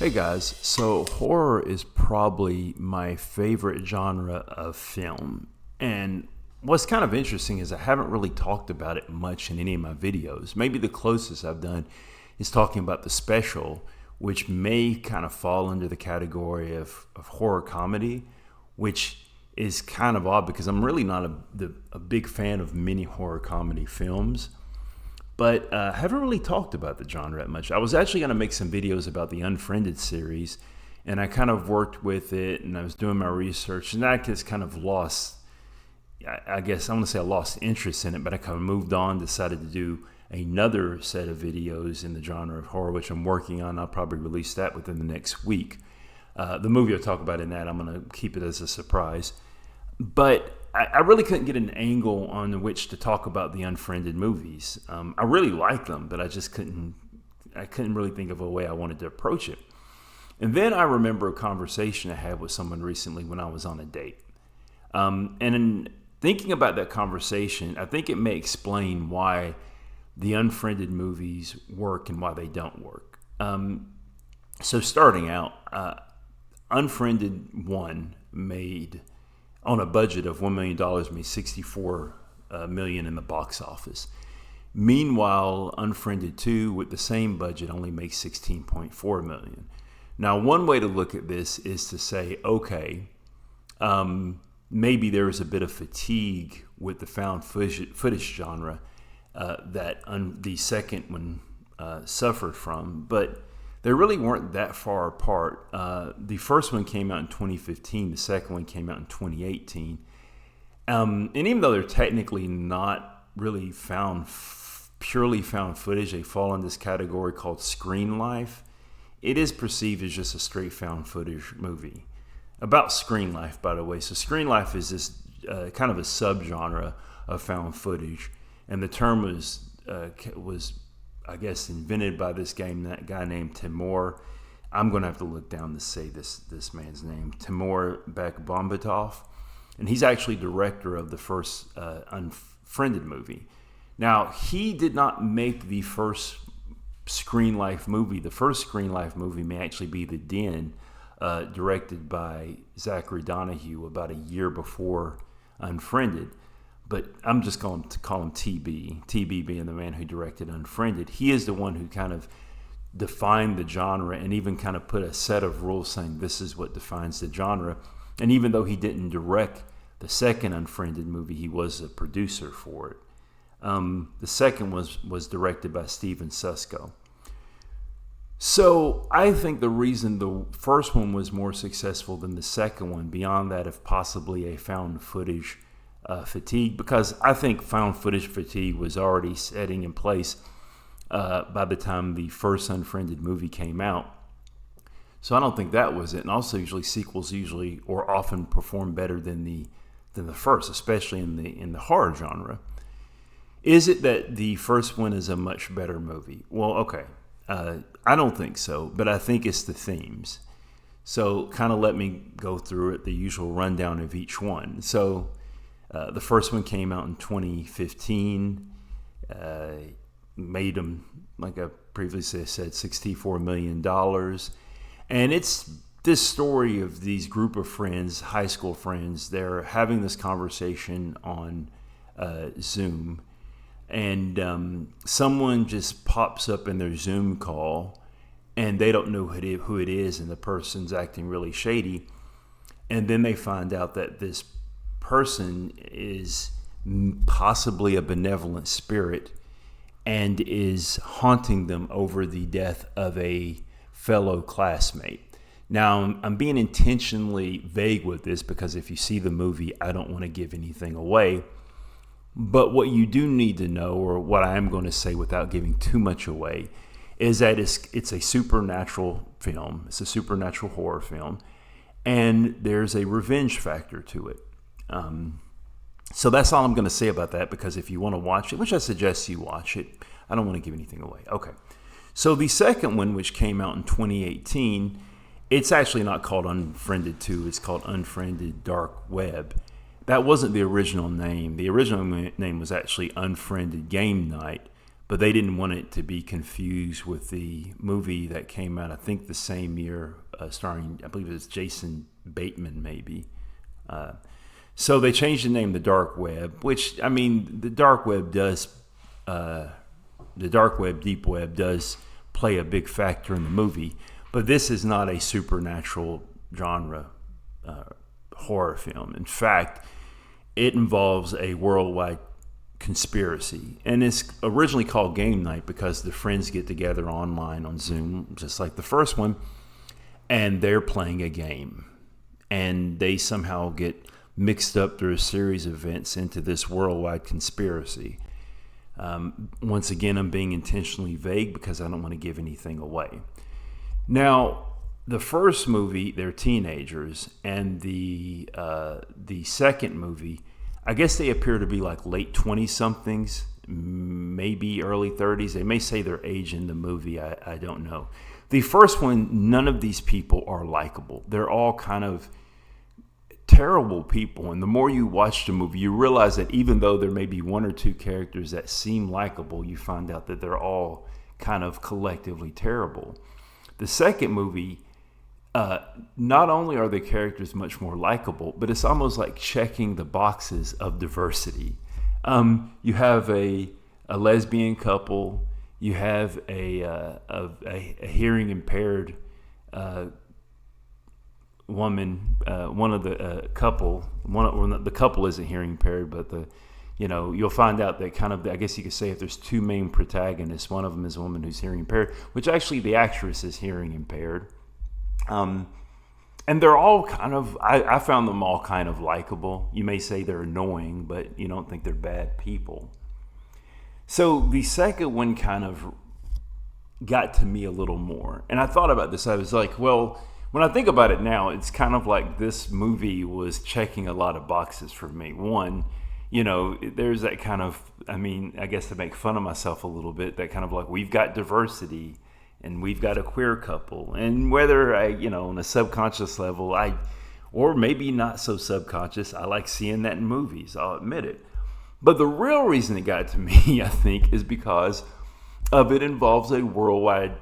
Hey guys, so horror is probably my favorite genre of film. And what's kind of interesting is I haven't really talked about it much in any of my videos. Maybe the closest I've done is talking about The Special, which may kind of fall under the category of horror comedy, which is kind of odd because I'm really not a big fan of many horror comedy films. But I haven't really talked about the genre that much. I was actually going to make some videos about the Unfriended series, and I kind of worked with it, and I was doing my research, and I just kind of lost, I guess I want to say I lost interest in it, but I kind of moved on, decided to do another set of videos in the genre of horror, which I'm working on. I'll probably release that within the next week. The movie I'll talk about in that, I'm going to keep it as a surprise. But I really couldn't get an angle on which to talk about the Unfriended movies. I really like them, but I couldn't really think of a way I wanted to approach it. And then I remember a conversation I had with someone recently when I was on a date. And in thinking about that conversation, I think it may explain why the Unfriended movies work and why they don't work. So starting out, Unfriended 1 made, on a budget of $1 million, made $64 million in the box office. Meanwhile, Unfriended 2, with the same budget, only makes $16.4 million. Now, one way to look at this is to say, okay, maybe there is a bit of fatigue with the found footage genre that the second one suffered from, but they really weren't that far apart. The first one came out in 2015. The second one came out in 2018. And even though they're technically not really purely found footage, they fall in this category called screen life. It is perceived as just a straight found footage movie. About screen life, by the way. So screen life is this kind of a subgenre of found footage. And the term was I guess, invented by that guy named Timur. I'm going to have to look down to say this man's name, Timur Bekmambetov, and he's actually director of the first Unfriended movie. Now, he did not make the first Screen Life movie. The first Screen Life movie may actually be The Den, directed by Zachary Donahue about a year before Unfriended. But I'm just going to call him TB. TB being the man who directed Unfriended. He is the one who kind of defined the genre and even kind of put a set of rules saying this is what defines the genre. And even though he didn't direct the second Unfriended movie, he was a producer for it. The second was directed by Steven Susko. So I think the reason the first one was more successful than the second one, beyond that of possibly a found footage fatigue, because I think found footage fatigue was already setting in place by the time the first Unfriended movie came out. So I don't think that was it. And also, sequels or often perform better than the first, especially in the horror genre. Is it that the first one is a much better movie? Well, okay, I don't think so, but I think it's the themes. So kind of let me go through it, the usual rundown of each one. So the first one came out in 2015, made them, like I previously said, $64 million. And it's this story of these group of friends, high school friends. They're having this conversation on Zoom. And someone just pops up in their Zoom call, and they don't know who it is, and the person's acting really shady. And then they find out that this person is possibly a benevolent spirit and is haunting them over the death of a fellow classmate. Now, I'm being intentionally vague with this because if you see the movie, I don't want to give anything away. But what you do need to know, or what I am going to say without giving too much away, is that it's a supernatural film. It's a supernatural horror film. And there's a revenge factor to it. So that's all I'm going to say about that, because if you want to watch it, which I suggest you watch it, I don't want to give anything away. Okay. So the second one, which came out in 2018, it's actually not called Unfriended 2. It's called Unfriended Dark Web. That wasn't the original name. The original name was actually Unfriended Game Night, but they didn't want it to be confused with the movie that came out, I think, the same year, starring, I believe it was Jason Bateman, maybe. So they changed the name, the Dark Web, which, I mean, the Dark Web, Deep Web does play a big factor in the movie, but this is not a supernatural genre horror film. In fact, it involves a worldwide conspiracy, and it's originally called Game Night because the friends get together online on Zoom, just like the first one, and they're playing a game, and they somehow get mixed up through a series of events into this worldwide conspiracy. Once again, I'm being intentionally vague because I don't want to give anything away. Now, the first movie, they're teenagers, and the second movie, I guess they appear to be like late 20-somethings, maybe early 30s. They may say their age in the movie. I don't know. The first one, none of these people are likable. They're all kind of terrible people. And the more you watch the movie, you realize that even though there may be one or two characters that seem likable, you find out that they're all kind of collectively terrible. The second movie, not only are the characters much more likable, but it's almost like checking the boxes of diversity. You have a lesbian couple, you have a hearing impaired woman. One of the couple, the couple isn't hearing impaired, but you'll find out that kind of, I guess you could say, if there's two main protagonists, one of them is a woman who's hearing impaired, which actually the actress is hearing impaired. And they're all kind of, I found them all kind of likable. You may say they're annoying, but you don't think they're bad people. So the second one kind of got to me a little more. And I thought about this. I was like, well, when I think about it now, it's kind of like this movie was checking a lot of boxes for me. One, there's that kind of, I guess to make fun of myself a little bit, that kind of like, we've got diversity and we've got a queer couple. And whether on a subconscious level, or maybe not so subconscious, I like seeing that in movies, I'll admit it. But the real reason it got to me, I think, is because of it involves a worldwide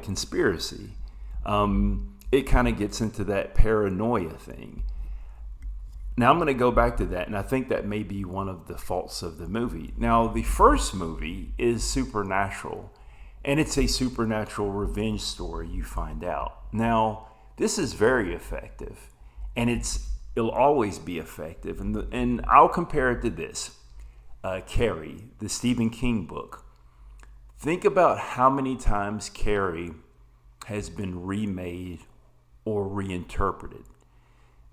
conspiracy. It kind of gets into that paranoia thing. Now I'm going to go back to that, and I think that may be one of the faults of the movie. Now, the first movie is supernatural, and it's a supernatural revenge story, you find out. Now, this is very effective, and it'll always be effective. And I'll compare it to this. Carrie, the Stephen King book. Think about how many times Carrie has been remade or reinterpreted.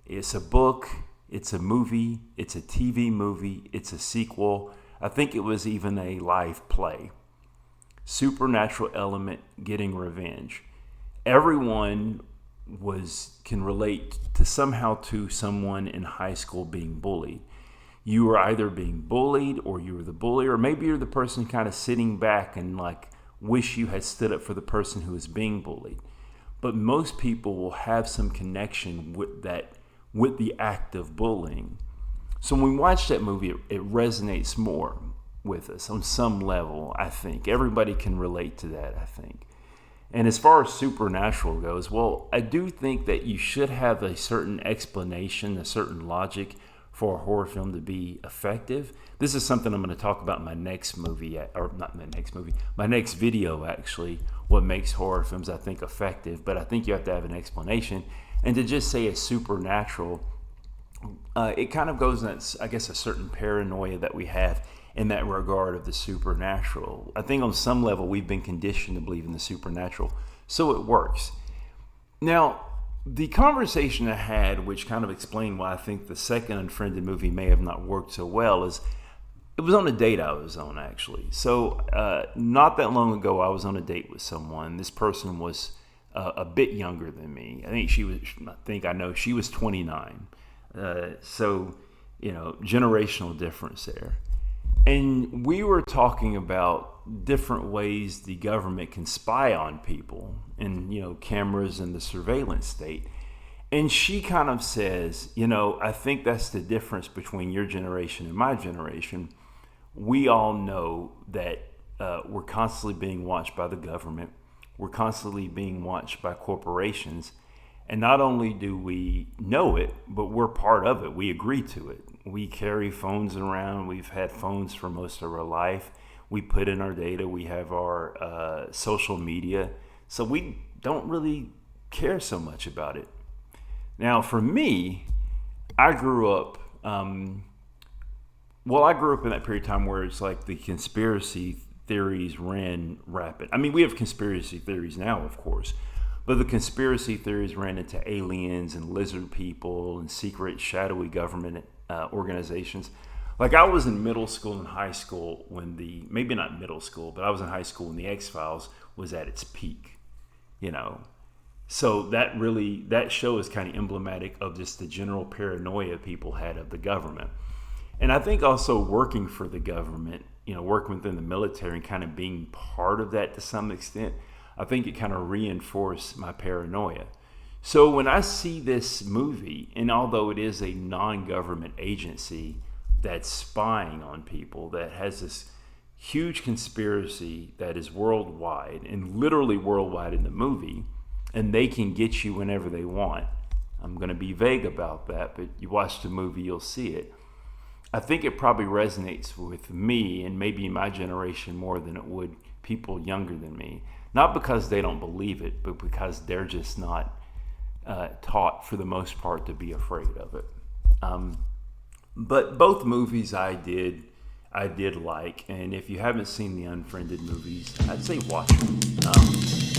It's a book, it's a movie, it's a TV movie, it's a sequel. I think it was even a live play. Supernatural element, getting revenge. Everyone can relate to someone in high school being bullied. You were either being bullied, or you were the bully, or maybe you're the person kind of sitting back and like wish you had stood up for the person who is being bullied. But most people will have some connection with the act of bullying. So when we watch that movie, it resonates more with us on some level, I think. Everybody can relate to that, I think. And as far as supernatural goes, well, I do think that you should have a certain explanation, a certain logic for a horror film to be effective. This is something I'm going to talk about in my next movie, or not my next movie, my next video actually, what makes horror films, I think, effective. But I think you have to have an explanation. And to just say it's supernatural, it kind of goes in, I guess, a certain paranoia that we have in that regard of the supernatural. I think on some level we've been conditioned to believe in the supernatural, so it works. Now, the conversation I had, which kind of explained why I think the second Unfriended movie may have not worked so well, is it was on a date I was on, actually. So not that long ago, I was on a date with someone. This person was a bit younger than me. She was 29. So, generational difference there. And we were talking about different ways the government can spy on people and, cameras and the surveillance state. And she kind of says, I think that's the difference between your generation and my generation. We all know that we're constantly being watched by the government. We're constantly being watched by corporations. And not only do we know it, but we're part of it. We agree to it. We carry phones around. We've had phones for most of our life. We put in our data. We have our social media. So we don't really care so much about it. Now, for me, I grew up, I grew up in that period of time where it's like the conspiracy theories ran rapid. I mean, we have conspiracy theories now, of course, but the conspiracy theories ran into aliens and lizard people and secret shadowy government organizations. Like I was in middle school and high school when maybe not middle school, but I was in high school when the X-Files was at its peak, you know. So that show is kind of emblematic of just the general paranoia people had of the government. And I think also working for the government, you know, working within the military and kind of being part of that to some extent, I think it kind of reinforced my paranoia. So when I see this movie, and although it is a non-government agency that's spying on people, that has this huge conspiracy that is worldwide and literally worldwide in the movie, and they can get you whenever they want. I'm going to be vague about that, but you watch the movie, you'll see it. I think it probably resonates with me and maybe my generation more than it would people younger than me. Not because they don't believe it, but because they're just not taught for the most part to be afraid of it. But both movies I did like, and if you haven't seen the Unfriended movies, I'd say watch them.